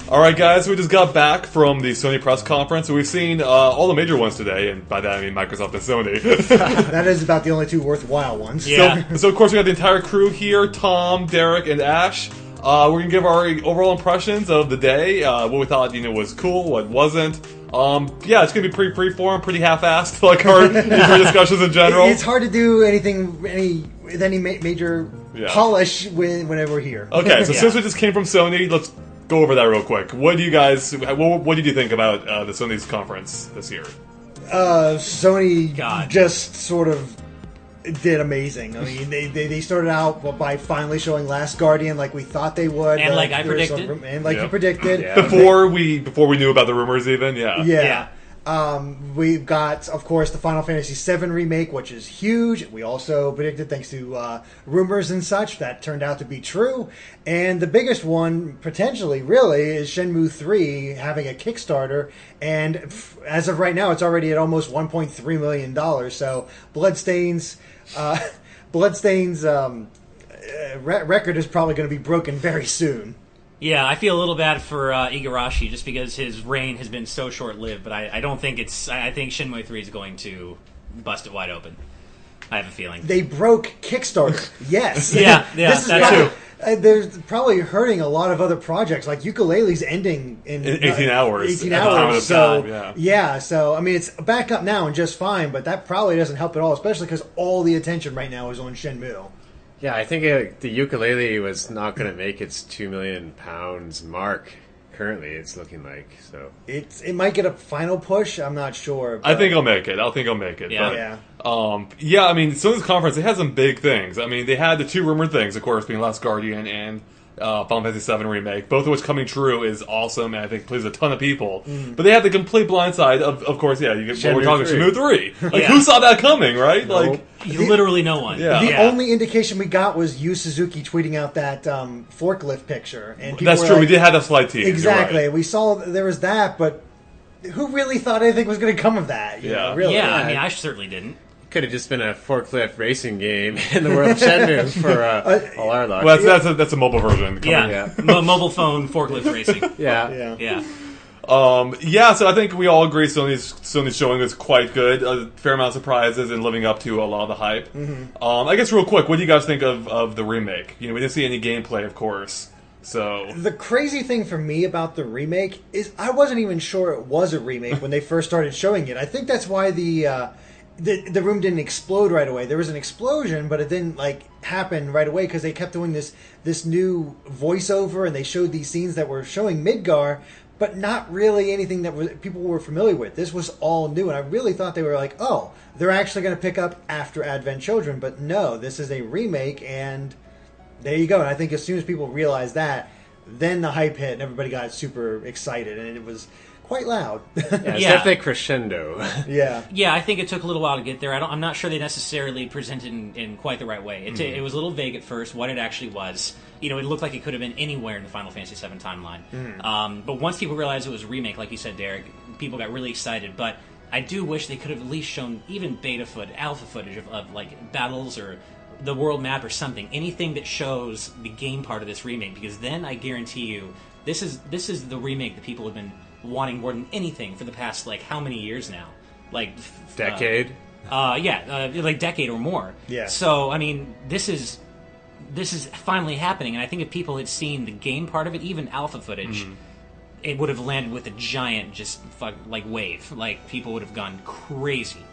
Alright guys, we just got back from the Sony press conference, so we've seen all the major ones today, and by that I mean Microsoft and Sony. That is about the only two worthwhile ones. Yeah. So of course we got the entire crew here, Tom, Derek, and Ash. We're going to give our overall impressions of the day, what we thought was cool, what wasn't. Yeah, it's going to be pretty freeform, pretty half-assed, like our discussions in general. It's hard to do anything with any major polish whenever we're here. Okay, so since we just came from Sony, let's go over that real quick. What did you think about the Sony's conference this year? Sony just sort of did amazing. I mean, they started out by finally showing Last Guardian like we thought they would, and like I predicted, you predicted before we knew about the rumors, even yeah. We've got, of course, the Final Fantasy VII remake, which is huge. We also predicted, thanks to rumors and such, that turned out to be true. And the biggest one, potentially, really, is Shenmue 3 having a Kickstarter. And as of right now, it's already at almost $1.3 million. So Bloodstain's record is probably going to be broken very soon. Yeah, I feel a little bad for Igarashi just because his reign has been so short-lived, but I don't think it's... I think Shenmue 3 is going to bust it wide open. I have a feeling. They broke Kickstarter. Yes. yeah, that's true. There's probably hurting a lot of other projects, like Ukulele's ending in 18 hours. 18 hours. So, yeah, so, I mean, it's back up now and just fine, but that probably doesn't help at all, especially because all the attention right now is on Shenmue. Yeah, I think the Ukulele was not going to make its £2 million mark. Currently, it's looking like so. It might get a final push. I'm not sure. I think I'll make it. Yeah. But, I mean, Sony's conference, they had some big things. I mean, they had the two rumored things, of course, being Last Guardian and Final Fantasy VII Remake, both of which coming true is awesome, and I think pleases a ton of people. But they had the complete blind side of course, you get we're talking Shenmue 3. Like, who saw that coming, right? No. Like, literally no one. Yeah. The only indication we got was Yu Suzuki tweeting out that forklift picture. And that's true, we did have a slight tease. Exactly. Right. We saw there was that, but who really thought anything was going to come of that? You know, really? Yeah, I mean, I certainly didn't. Could have just been a forklift racing game in the world of Shenmue for all our luck. Well, that's a mobile version. Mobile phone forklift racing. Yeah. So I think we all agree Sony's showing is quite good. A fair amount of surprises and living up to a lot of the hype. Mm-hmm. I guess real quick, what do you guys think of the remake? We didn't see any gameplay, of course. So the crazy thing for me about the remake is I wasn't even sure it was a remake when they first started showing it. I think that's why the room didn't explode right away. There was an explosion, but it didn't happen right away because they kept doing this new voiceover, and they showed these scenes that were showing Midgar, but not really anything that people were familiar with. This was all new, and I really thought they were like, oh, they're actually going to pick up after Advent Children, but no, this is a remake, and there you go. And I think as soon as people realized that, then the hype hit, and everybody got super excited, and it was quite loud. It's definitely crescendo. Yeah, I think it took a little while to get there. I'm not sure they necessarily presented in quite the right way. It was a little vague at first what it actually was. It looked like it could have been anywhere in the Final Fantasy VII timeline. But once people realized it was a remake, like you said, Derek, people got really excited. But I do wish they could have at least shown even alpha footage of battles or the world map or something. Anything that shows the game part of this remake, because then I guarantee you this is the remake that people have been wanting more than anything for the past how many years now, decade. Decade or more. Yeah. So I mean, this is finally happening, and I think if people had seen the game part of it, even alpha footage, it would have landed with a giant wave. People would have gone crazy.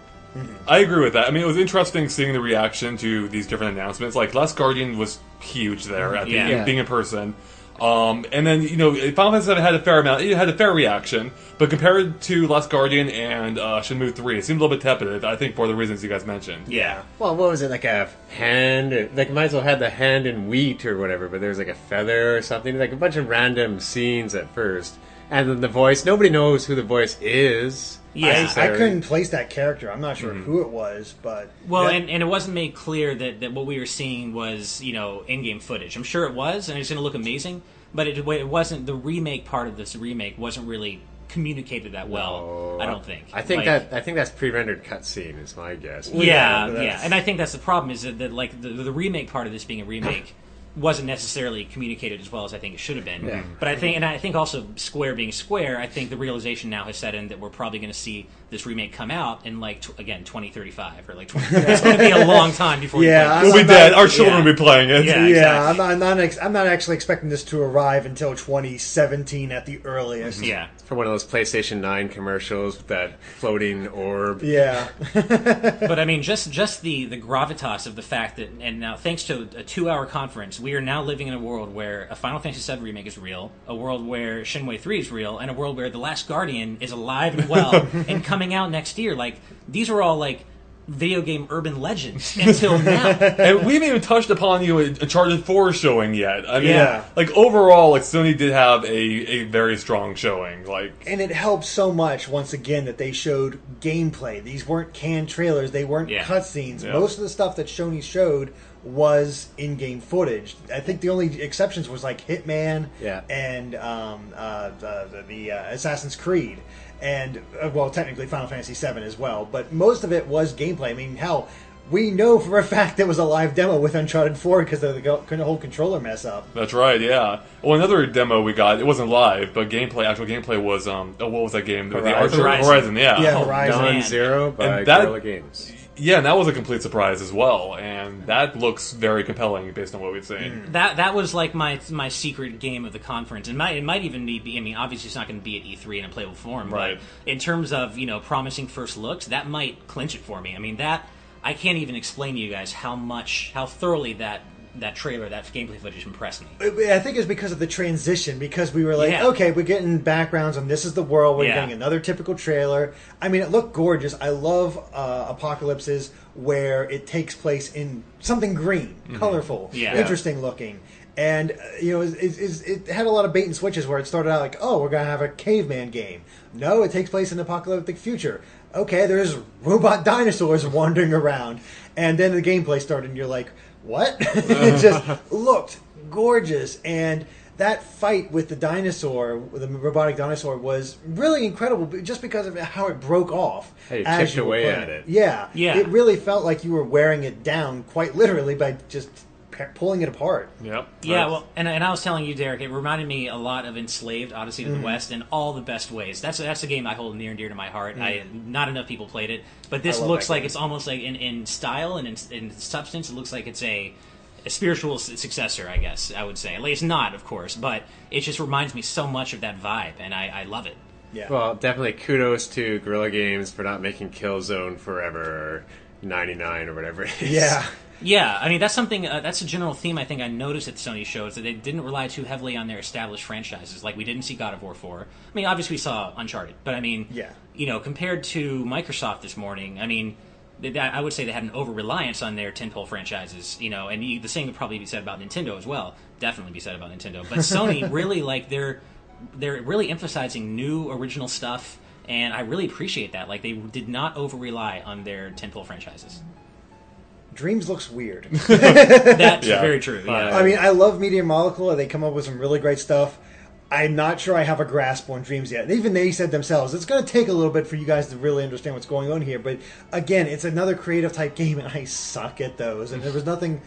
I agree with that. I mean, it was interesting seeing the reaction to these different announcements. Last Guardian was huge there at being in person. And then, Final Fantasy VII had a fair amount. It had a fair reaction, but compared to Last Guardian and Shenmue 3, it seemed a little bit tepid, I think, for the reasons you guys mentioned. Yeah. Well, what was it, a hand? Might as well have the hand in wheat or whatever, but there was a feather or something. A bunch of random scenes at first. And then the voice, nobody knows who the voice is. Yeah. I couldn't place that character. I'm not sure who it was, but... Well, and it wasn't made clear that what we were seeing was, in-game footage. I'm sure it was, and it's going to look amazing, but it wasn't... The remake part of this remake wasn't really communicated that well, I don't think. I think that's pre-rendered cutscene is my guess. Yeah, and I think that's the problem, is that the remake part of this being a remake wasn't necessarily communicated as well as I think it should have been. Yeah. But I think also Square being Square, I think the realization now has set in that we're probably going to see this remake come out in 2035 or 20. It's going to be a long time before we'll be dead. Our children will be playing it. Yeah, exactly. I'm not actually expecting this to arrive until 2017 at the earliest. Yeah. For one of those PlayStation 9 commercials with that floating orb. Yeah. But I mean, just the gravitas of the fact that, and now thanks to a 2-hour conference, we are now living in a world where a Final Fantasy VII remake is real, a world where Shenmue 3 is real, and a world where The Last Guardian is alive and well and coming out next year. These are all video game urban legends until now. And we haven't even touched upon Uncharted 4 showing yet. I mean, overall, Sony did have a very strong showing. And it helped so much, once again, that they showed gameplay. These weren't canned trailers. They weren't cutscenes. Yeah. Most of the stuff that Sony showed was in-game footage. I think the only exceptions was Hitman and the Assassin's Creed. And, technically Final Fantasy VII as well. But most of it was gameplay. I mean, hell, we know for a fact there was a live demo with Uncharted 4 because of the whole controller mess up. That's right, yeah. Well, another demo we got, it wasn't live, but actual gameplay was, what was that game? Horizon, yeah. Yeah, Horizon. Dawn Zero by Guerrilla Games. Yeah, and that was a complete surprise as well, and that looks very compelling based on what we've seen. That was my secret game of the conference. It might even be. I mean, obviously it's not going to be at E3 in a playable form, right. But in terms of promising first looks, that might clinch it for me. I mean, that I can't even explain to you guys how thoroughly that trailer, that gameplay footage impressed me. I think it's because of the transition, because we were okay, we're getting backgrounds on this is the world, we're getting another typical trailer. I mean, it looked gorgeous. I love apocalypses where it takes place in something green, colorful, interesting looking. And, it had a lot of bait and switches where it started out we're going to have a caveman game. No, it takes place in an apocalyptic future. Okay, there's robot dinosaurs wandering around. And then the gameplay started and you're like, what? It just looked gorgeous. And that fight with the robotic dinosaur, was really incredible just because of how it broke off. Hey, you chipped away at it. Yeah. It really felt like you were wearing it down quite literally by just pulling it apart. Yep. Yeah, well, and I was telling you, Derek, it reminded me a lot of Enslaved, Odyssey to the West, in all the best ways. That's a game I hold near and dear to my heart. Not enough people played it, but this looks like it's almost like in style and in substance, it looks like it's a spiritual successor, I guess, I would say. At least not, of course, but it just reminds me so much of that vibe, and I love it. Yeah. Well, definitely kudos to Guerrilla Games for not making Killzone Forever or 99 or whatever it is. Yeah. Yeah, I mean, that's something, that's a general theme I think I noticed at the Sony shows, that they didn't rely too heavily on their established franchises. Like, we didn't see God of War 4. I mean, obviously we saw Uncharted, but I mean, compared to Microsoft this morning, I mean, I would say they had an over-reliance on their tentpole franchises, and the same would probably be said about Nintendo as well. Definitely be said about Nintendo. But Sony really, they're really emphasizing new, original stuff, and I really appreciate that. Like, they did not over-rely on their tentpole franchises. Dreams looks weird. That's very true. Yeah. I mean, I love Media Molecule. They come up with some really great stuff. I'm not sure I have a grasp on Dreams yet. Even they said themselves, it's going to take a little bit for you guys to really understand what's going on here. But again, it's another creative type game, and I suck at those. And there was nothing,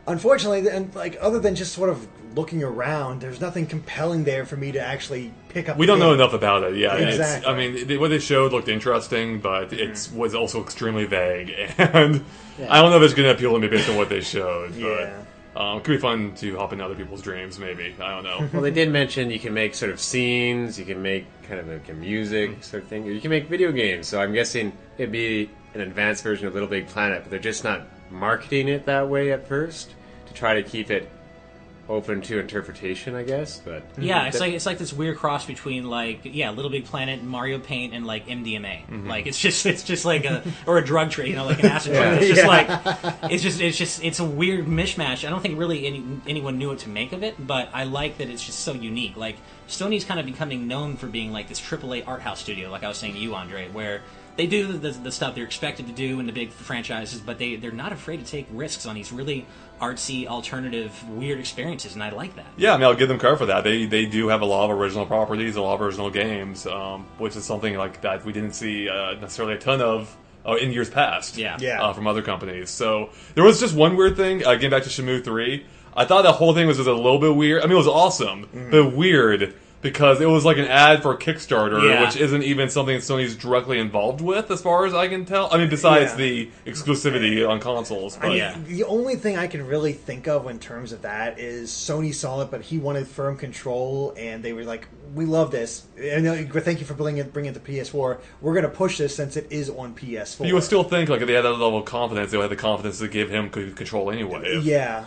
unfortunately, and other than just sort of looking around, there's nothing compelling there for me to actually pick up. We don't know enough about it. Yeah, exactly. I mean, what they showed looked interesting, but it was also extremely vague, and I don't know if it's going to appeal to me based on what they showed. But, it could be fun to hop into other people's dreams, maybe. I don't know. Well, they did mention you can make sort of scenes, you can make kind of like a music sort of thing, or you can make video games. So I'm guessing it'd be an advanced version of Little Big Planet, but they're just not marketing it that way at first to try to keep it open to interpretation, I guess. But yeah, it's like this weird cross between like Little Big Planet, Mario Paint, and like MDMA. Like it's just like a drug trade, like an acid trip. It's just like it's a weird mishmash. I don't think really anyone knew what to make of it, but I like that it's just so unique. Like Sony's kind of becoming known for being like this AAA art house studio, like I was saying to you, Andre, where they do the stuff they're expected to do in the big franchises, but they're not afraid to take risks on these really artsy, alternative, weird experiences, and I like that. Yeah, I mean, I'll give them credit for that. They do have a lot of original properties, a lot of original games, which is something like that we didn't see necessarily a ton of in years past. From other companies. So there was just one weird thing. Getting back to Shenmue 3, I thought the whole thing was just a little bit weird. I mean, it was awesome, but weird. Because it was like an ad for a Kickstarter, which isn't even something that Sony's directly involved with, as far as I can tell. I mean, besides the exclusivity on consoles. But. I mean, the only thing I can really think of in terms of that is Sony saw it, but he wanted firm control, and they were like, "We love this, and thank you for bringing it to PS4. We're going to push this since it is on PS4." You would still think like if they had that level of confidence, they would have the confidence to give him control anyway. Yeah,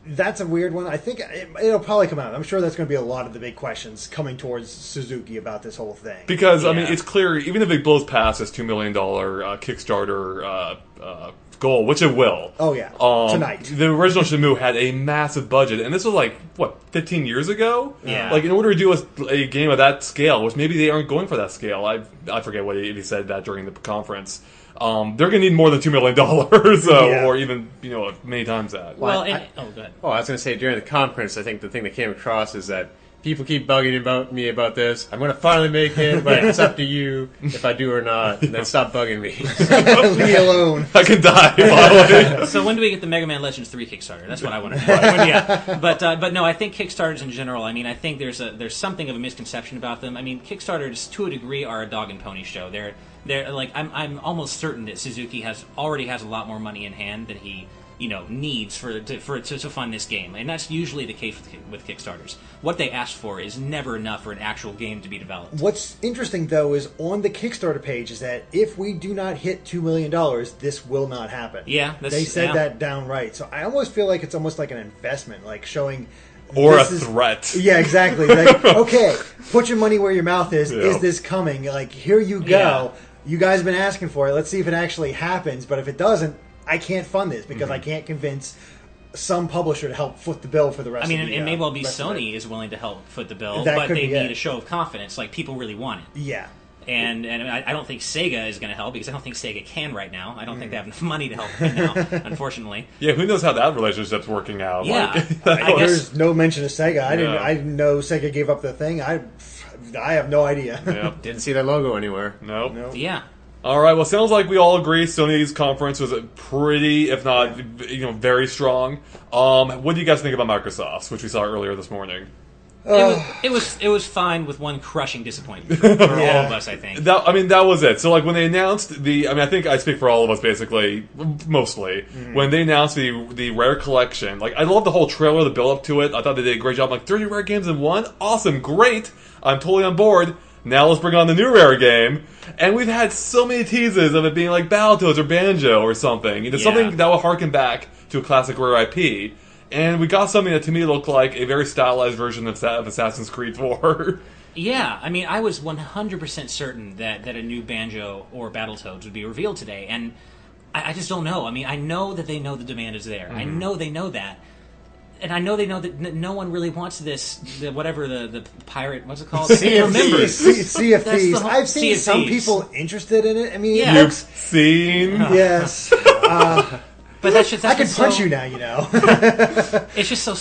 That's a weird one. I think it'll probably come out. I'm sure that's going to be a lot of the big questions coming towards Suzuki about this whole thing. Because, I mean, it's clear, even if it blows past this $2 million Kickstarter goal, which it will. Oh, yeah. Tonight. The original Shenmue had a massive budget, and this was like, 15 years ago? Yeah. Like, in order to do a game of that scale, which maybe they aren't going for that scale. I forget what he said that during the conference. They're going to need more than $2 million, or even many times that. Well, go ahead. Oh, I was going to say during the conference, I think the thing that came across is that people keep bugging me about this. I'm going to finally make it, but it's up to you if I do or not. And then stop bugging me. Leave me alone. I can die. Probably. So when do we get the Mega Man Legends 3 Kickstarter? That's what I want to know. But no, I think Kickstarters in general. I mean, I think there's something of a misconception about them. I mean, Kickstarters to a degree are a dog and pony show. They're like I'm almost certain that Suzuki already has a lot more money in hand than he needs to fund this game, and that's usually the case with Kickstarters. What they ask for is never enough for an actual game to be developed. What's interesting though is on the Kickstarter page is that if we do not hit $2 million, this will not happen. Yeah, they said that downright. So I almost feel like it's almost like an investment, like showing. Or a threat. Yeah, exactly. Like, okay, put your money where your mouth is. Yeah. Is this coming? Like, here you go. Yeah. You guys have been asking for it. Let's see if it actually happens. But if it doesn't, I can't fund this because I can't convince some publisher to help foot the bill for the rest of the it may well be Sony is willing to help foot the bill, that but they need it. A show of confidence. Like, people really want it. Yeah. And I don't think Sega is going to help because I don't think Sega can right now. I don't think they have enough money to help right now, unfortunately. Yeah, who knows how that relationship's working out? Yeah, like, I guess there's no mention of Sega. I didn't know Sega gave up the thing. I have no idea. Yep. Didn't see that logo anywhere. Nope. Yeah. All right. Well, sounds like we all agree Sony's conference was pretty, if not, very strong. What do you guys think about Microsoft's, which we saw earlier this morning? It was fine with one crushing disappointment for all of us, I think. That was it. So, like, when they announced I think I speak for all of us, basically, mostly. When they announced the Rare Collection, like, I love the whole trailer, the build-up to it. I thought they did a great job. Like, 30 Rare games in one? Awesome, great. I'm totally on board. Now let's bring on the new Rare game. And we've had so many teases of it being like Battletoads or Banjo or something. Something that will harken back to a classic Rare IP. And we got something that to me looked like a very stylized version of Assassin's Creed 4. Yeah, I mean, I was 100% certain that a new Banjo or Battletoads would be revealed today. And I just don't know. I mean, I know that they know the demand is there. I know they know that. And I know they know that no one really wants the pirate, what's it called? Sea of Thieves. I've seen some people interested in it. I mean, you've seen? Yes. But that's just I can punch you now, It's just so